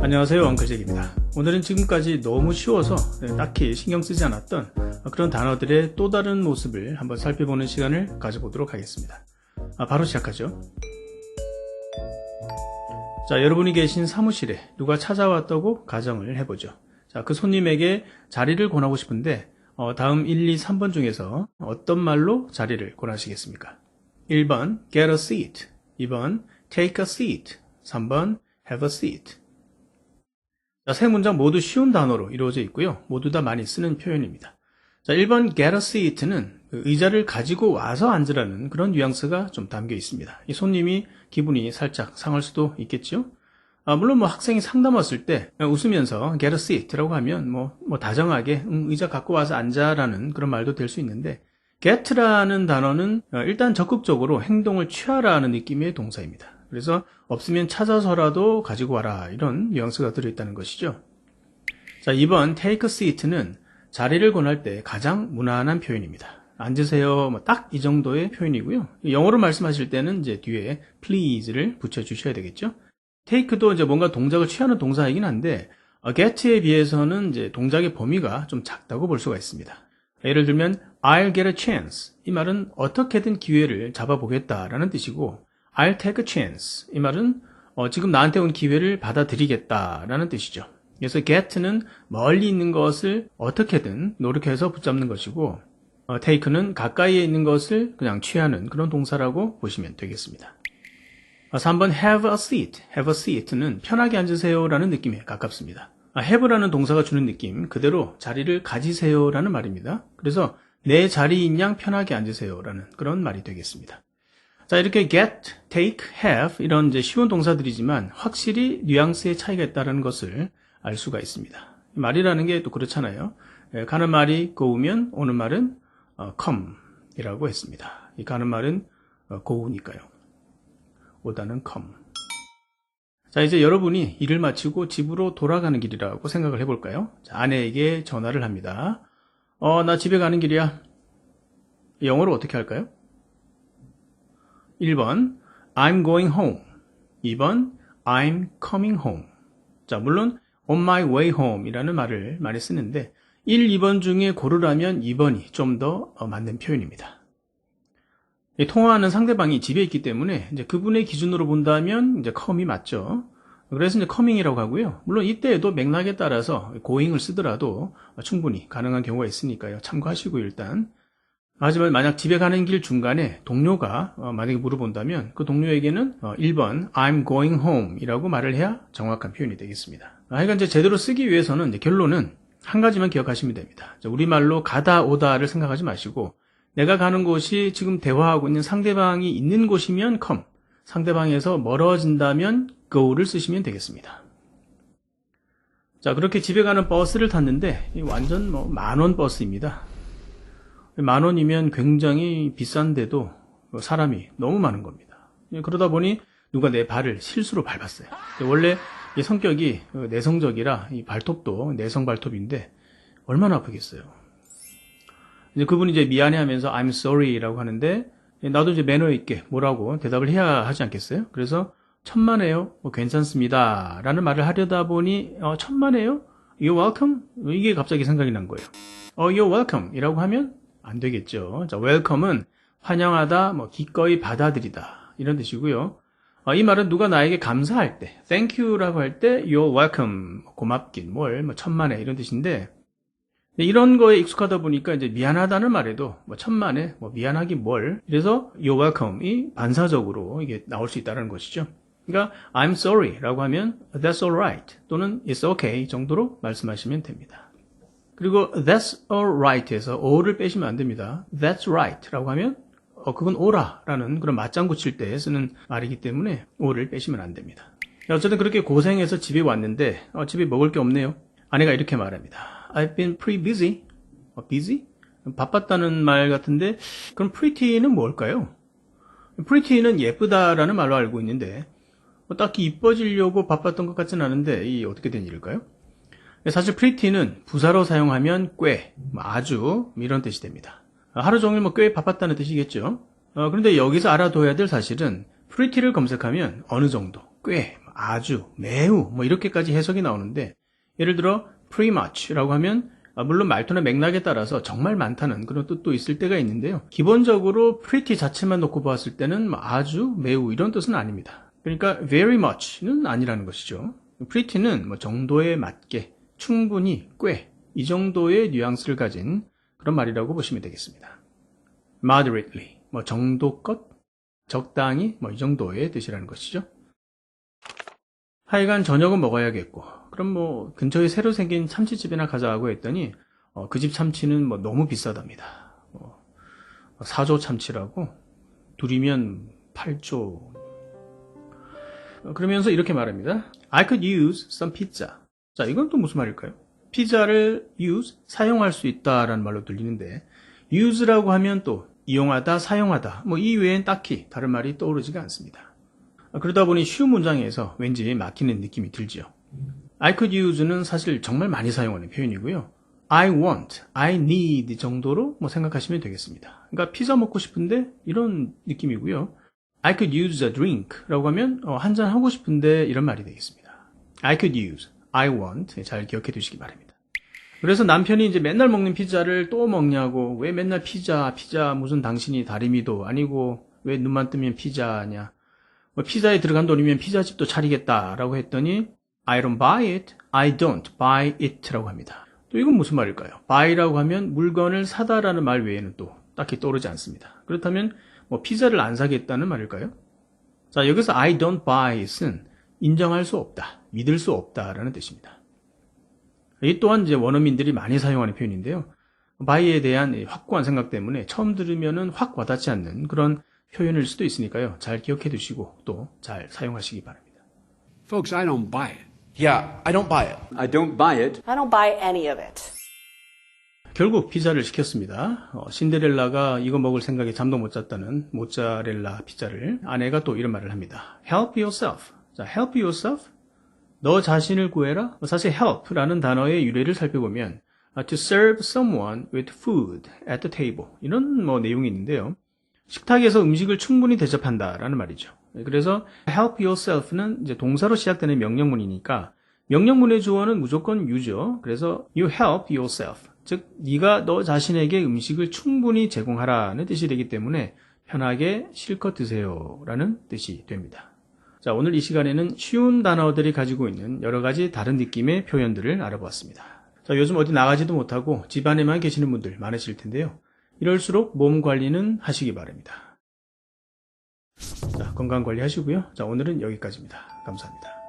안녕하세요, 엉클잭입니다. 오늘은 지금까지 너무 쉬워서 딱히 신경 쓰지 않았던 그런 단어들의 또 다른 모습을 한번 살펴보는 시간을 가져보도록 하겠습니다. 바로 시작하죠. 자, 여러분이 계신 사무실에 누가 찾아왔다고 가정을 해보죠. 자, 그 손님에게 자리를 권하고 싶은데 다음 1, 2, 3번 중에서 어떤 말로 자리를 권하시겠습니까? 1번 get a seat, 2번 take a seat, 3번 have a seat. 자, 세 문장 모두 쉬운 단어로 이루어져 있고요. 모두 다 많이 쓰는 표현입니다. 자, 1번 get a seat는 의자를 가지고 와서 앉으라는 그런 뉘앙스가 좀 담겨 있습니다. 이 손님이 기분이 살짝 상할 수도 있겠죠. 물론 학생이 상담 왔을 때 웃으면서 get a seat라고 하면 다정하게 의자 갖고 와서 앉아라는 그런 말도 될 수 있는데, get라는 단어는 일단 적극적으로 행동을 취하라는 느낌의 동사입니다. 그래서 없으면 찾아서라도 가지고 와라, 이런 뉘앙스가 들어있다는 것이죠. 자, 2번 take a seat는 자리를 권할 때 가장 무난한 표현입니다. 앉으세요, 딱 이 정도의 표현이고요. 영어로 말씀하실 때는 이제 뒤에 please를 붙여주셔야 되겠죠. take도 이제 뭔가 동작을 취하는 동사이긴 한데 get에 비해서는 이제 동작의 범위가 좀 작다고 볼 수가 있습니다. 예를 들면 I'll get a chance, 이 말은 어떻게든 기회를 잡아보겠다라는 뜻이고, I'll take a chance, 이 말은 지금 나한테 온 기회를 받아들이겠다라는 뜻이죠. 그래서 get는 멀리 있는 것을 어떻게든 노력해서 붙잡는 것이고, take는 가까이에 있는 것을 그냥 취하는 그런 동사라고 보시면 되겠습니다. 3번 have a seat, have a seat는 편하게 앉으세요 라는 느낌에 가깝습니다. have라는 동사가 주는 느낌 그대로 자리를 가지세요 라는 말입니다. 그래서 내 자리인 양 편하게 앉으세요 라는 그런 말이 되겠습니다. 자, 이렇게 get, take, have 이런 이제 쉬운 동사들이지만 확실히 뉘앙스의 차이가 있다는 것을 알 수가 있습니다. 말이라는 게 또 그렇잖아요. 가는 말이 go우면 오는 말은 come 이라고 했습니다. 이 가는 말은 go우니까요. 오다는 come. 자, 이제 여러분이 일을 마치고 집으로 돌아가는 길이라고 생각을 해볼까요? 자, 아내에게 전화를 합니다. 나 집에 가는 길이야. 영어로 어떻게 할까요? 1번 I'm going home, 2번 I'm coming home. 자, 물론 on my way home 이라는 말을 많이 쓰는데 1, 2번 중에 고르라면 2번이 좀 더 맞는 표현입니다. 통화하는 상대방이 집에 있기 때문에 이제 그분의 기준으로 본다면 이제 come이 맞죠. 그래서 이제 coming이라고 하고요. 물론 이때에도 맥락에 따라서 going을 쓰더라도 충분히 가능한 경우가 있으니까요. 참고하시고 일단. 하지만 만약 집에 가는 길 중간에 동료가 만약에 물어본다면 그 동료에게는 1번 I'm going home 이라고 말을 해야 정확한 표현이 되겠습니다. 하여간 이제 제대로 쓰기 위해서는 이제 결론은 한 가지만 기억하시면 됩니다. 우리말로 가다 오다를 생각하지 마시고, 내가 가는 곳이 지금 대화하고 있는 상대방이 있는 곳이면 come, 상대방에서 멀어진다면 go를 쓰시면 되겠습니다. 자, 그렇게 집에 가는 버스를 탔는데 완전 만원 버스입니다. 만원이면 굉장히 비싼데도 사람이 너무 많은 겁니다. 그러다 보니 누가 내 발을 실수로 밟았어요. 원래 이 성격이 내성적이라 이 발톱도 내성 발톱인데 얼마나 아프겠어요. 이제 그분이 이제 미안해하면서 I'm sorry라고 하는데 나도 이제 매너 있게 뭐라고 대답을 해야 하지 않겠어요? 그래서 천만에요, 괜찮습니다라는 말을 하려다 보니 천만에요, You're welcome, 이게 갑자기 생각이 난 거예요. You're welcome이라고 하면 안 되겠죠. 자, welcome은 환영하다, 기꺼이 받아들이다 이런 뜻이고요. 이 말은 누가 나에게 감사할 때, thank you라고 할 때 You're welcome, 고맙긴 천만에 이런 뜻인데, 이런 거에 익숙하다 보니까 이제 미안하다는 말에도 천만에 미안하긴 뭘, 그래서 You're welcome이 반사적으로 이게 나올 수 있다는 것이죠. 그러니까 I'm sorry라고 하면 That's alright 또는 It's okay 정도로 말씀하시면 됩니다. 그리고 That's alright에서 O를 빼시면 안 됩니다. That's right라고 하면 그건 오라라는 그런 맞장구 칠 때 쓰는 말이기 때문에 O를 빼시면 안 됩니다. 어쨌든 그렇게 고생해서 집에 왔는데 집에 먹을 게 없네요. 아내가 이렇게 말합니다. I've been pretty busy. busy? 바빴다는 말 같은데, 그럼 pretty는 뭘까요? pretty는 예쁘다라는 말로 알고 있는데 딱히 이뻐지려고 바빴던 것 같지는 않은데 이 어떻게 된 일일까요? 사실 pretty는 부사로 사용하면 꽤, 아주 이런 뜻이 됩니다. 하루 종일 꽤 바빴다는 뜻이겠죠. 그런데 여기서 알아둬야 될 사실은 pretty를 검색하면 어느 정도, 꽤, 아주, 매우, 뭐 이렇게까지 해석이 나오는데 예를 들어 pretty much라고 하면 물론 말투나 맥락에 따라서 정말 많다는 그런 뜻도 있을 때가 있는데요. 기본적으로 pretty 자체만 놓고 보았을 때는 뭐 아주, 매우 이런 뜻은 아닙니다. 그러니까 very much는 아니라는 것이죠. pretty는 뭐 정도에 맞게, 충분히, 꽤 이 정도의 뉘앙스를 가진 그런 말이라고 보시면 되겠습니다. moderately, 뭐 정도껏, 적당히, 뭐 이 정도의 뜻이라는 것이죠. 하여간 저녁은 먹어야겠고, 그럼 뭐 근처에 새로 생긴 참치집이나 가자고 했더니 그 집 참치는 뭐 너무 비싸답니다. 4조 참치라고 둘이면 8조. 그러면서 이렇게 말합니다. I could use some pizza. 자, 이건 또 무슨 말일까요? 피자를 use, 사용할 수 있다라는 말로 들리는데 use라고 하면 또 이용하다, 사용하다, 뭐 이 외엔 딱히 다른 말이 떠오르지가 않습니다. 그러다 보니 쉬운 문장에서 왠지 막히는 느낌이 들지요. I could use는 사실 정말 많이 사용하는 표현이고요. I want, I need 정도로 뭐 생각하시면 되겠습니다. 그러니까 피자 먹고 싶은데 이런 느낌이고요. I could use a drink 라고 하면 한잔 하고 싶은데 이런 말이 되겠습니다. I could use, I want 잘 기억해 두시기 바랍니다. 그래서 남편이 이제 맨날 먹는 피자를 또 먹냐고, 왜 맨날 피자 무슨 당신이 다리미도 아니고 왜 눈만 뜨면 피자냐, 뭐 피자에 들어간 돈이면 피자집도 차리겠다라고 했더니 I don't buy it, I don't buy it라고 합니다. 또 이건 무슨 말일까요? buy라고 하면 물건을 사다라는 말 외에는 또 딱히 떠오르지 않습니다. 그렇다면 뭐 피자를 안 사겠다는 말일까요? 자, 여기서 I don't buy it은 인정할 수 없다, 믿을 수 없다라는 뜻입니다. 이 또한 이제 원어민들이 많이 사용하는 표현인데요. buy에 대한 확고한 생각 때문에 처음 들으면은 확 와닿지 않는 그런 표현일 수도 있으니까요. 잘 기억해 두시고 또 잘 사용하시기 바랍니다. Folks, I don't buy it. Yeah, I don't buy it. I don't buy it. I don't buy any of it. 결국 피자를 시켰습니다. 신데렐라가 이거 먹을 생각에 잠도 못 잤다는 모짜렐라 피자를 아내가 또 이런 말을 합니다. Help yourself. 자, help yourself. 너 자신을 구해라. 사실 help라는 단어의 유래를 살펴보면 to serve someone with food at the table 이런 뭐 내용이 있는데요. 식탁에서 음식을 충분히 대접한다라는 말이죠. 그래서 help yourself는 이제 동사로 시작되는 명령문이니까 명령문의 주어는 무조건 you죠. 그래서 you help yourself. 즉 네가 너 자신에게 음식을 충분히 제공하라는 뜻이 되기 때문에 편하게 실컷 드세요라는 뜻이 됩니다. 자, 오늘 이 시간에는 쉬운 단어들이 가지고 있는 여러 가지 다른 느낌의 표현들을 알아보았습니다. 자, 요즘 어디 나가지도 못하고 집 안에만 계시는 분들 많으실 텐데요. 이럴수록 몸 관리는 하시기 바랍니다. 자, 건강 관리하시고요. 자, 오늘은 여기까지입니다. 감사합니다.